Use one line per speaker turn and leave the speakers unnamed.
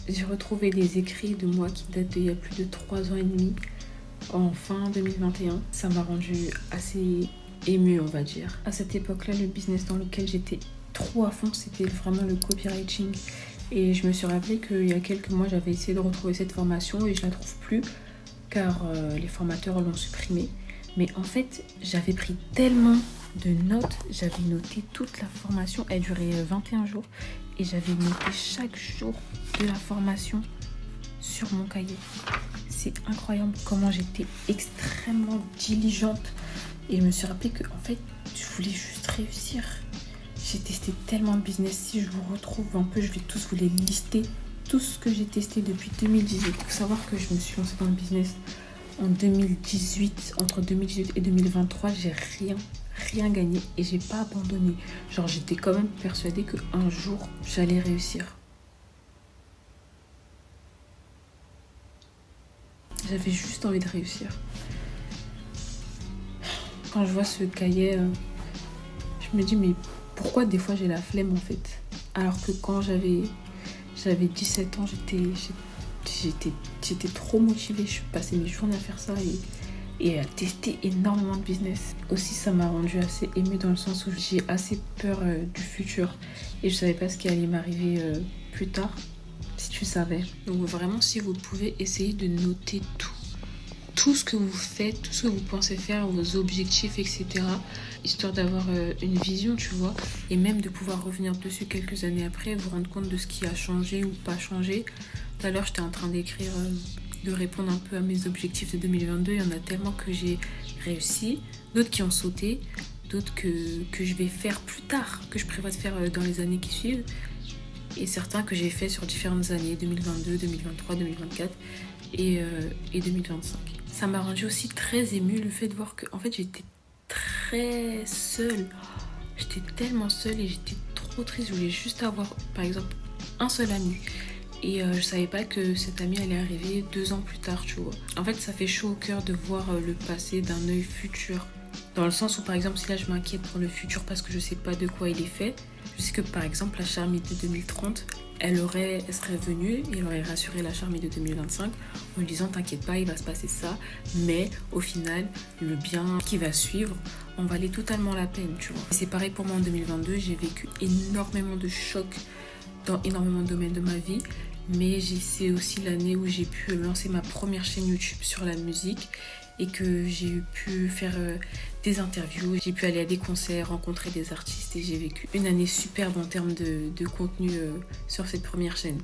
j'ai retrouvé les écrits de moi qui datent d'il y a plus de 3 ans et demi, en fin 2021. Ça m'a rendue assez émue, on va dire. À cette époque-là, le business dans lequel j'étais trop à fond, c'était vraiment le copywriting. Et je me suis rappelé qu'il y a quelques mois, j'avais essayé de retrouver cette formation et je la trouve plus car les formateurs l'ont supprimée. Mais en fait, j'avais pris tellement de notes, j'avais noté toute la formation, elle durait 21 jours et j'avais noté chaque jour de la formation sur mon cahier. C'est incroyable comment j'étais extrêmement diligente et je me suis rappelé que en fait, je voulais juste réussir. J'ai testé tellement de business, si je vous retrouve un peu, je vais tous vous les lister, tout ce que j'ai testé depuis 2018. Il faut savoir que je me suis lancée dans le business en 2018, entre 2018 et 2023, j'ai rien gagné et j'ai pas abandonné. Genre, j'étais quand même persuadée qu'un jour, j'allais réussir. J'avais juste envie de réussir. Quand je vois ce cahier, je me dis, mais pourquoi des fois j'ai la flemme en fait? Alors que quand j'avais 17 ans, j'étais trop motivée. Je passais mes journées à faire ça et à tester énormément de business. Aussi, ça m'a rendue assez émue dans le sens où j'ai assez peur du futur et je savais pas ce qui allait m'arriver plus tard, si tu savais. Donc vraiment, si vous pouvez essayer de noter tout ce que vous faites, tout ce que vous pensez faire, vos objectifs, etc. Histoire d'avoir une vision, tu vois, et même de pouvoir revenir dessus quelques années après, vous rendre compte de ce qui a changé ou pas changé. Tout à l'heure, j'étais en train d'écrire, de répondre un peu à mes objectifs de 2022. Il y en a tellement que j'ai réussi, d'autres qui ont sauté, d'autres que je vais faire plus tard, que je prévois de faire dans les années qui suivent, et certains que j'ai fait sur différentes années, 2022, 2023, 2024 et 2025. Ça m'a rendu aussi très émue le fait de voir que en fait j'étais très seule. J'étais tellement seule et j'étais trop triste. Je voulais juste avoir par exemple un seul ami. Et je savais pas que cet ami allait arriver 2 ans plus tard, tu vois. En fait, ça fait chaud au cœur de voir le passé d'un œil futur. Dans le sens où, par exemple, si là je m'inquiète pour le futur parce que je sais pas de quoi il est fait, je sais que par exemple, la Charmille de 2030, elle serait venue et elle aurait rassuré la Charmille de 2025 en lui disant t'inquiète pas, il va se passer ça, mais au final, le bien qui va suivre en valait totalement la peine, tu vois. Et c'est pareil pour moi en 2022, j'ai vécu énormément de chocs dans énormément de domaines de ma vie, mais c'est aussi l'année où j'ai pu lancer ma première chaîne YouTube sur la musique et que j'ai pu faire des interviews, j'ai pu aller à des concerts, rencontrer des artistes et j'ai vécu une année superbe en termes de contenu sur cette première chaîne.